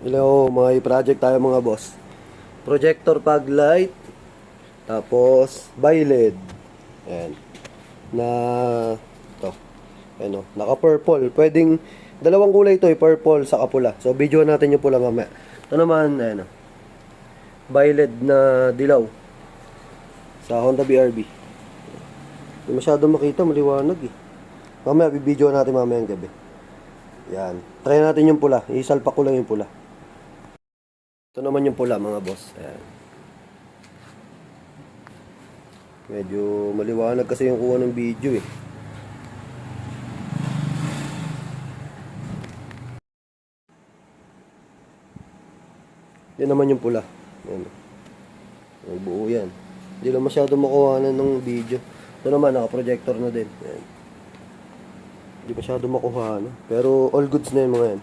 Hello, may project tayo mga boss. Projector fog light, tapos bi-LED. Ayan. Na to. Ano, naka-purple. Pwedeng dalawang kulay ito, purple sa pula. So video natin yung pula mamaya. Ito naman, ayan, bi-LED na dilaw sa Honda BRB. Hindi masyadong makita, maliwanag eh. Mamaya bibidyo natin mamayang gabi. Yan. Try natin yung pula. Isalpak ko lang yung pula. Ito naman yung pula mga boss. Ayan. Medyo maliwanag kasi yung kuha ng video eh. Yan naman yung pula. Ayan. May buo yan. Hindi lang masyado makuhanan ng video. Ito naman naka-projector na din. Ayan. Hindi masyado makuhanan. Pero all goods na yun mga yan.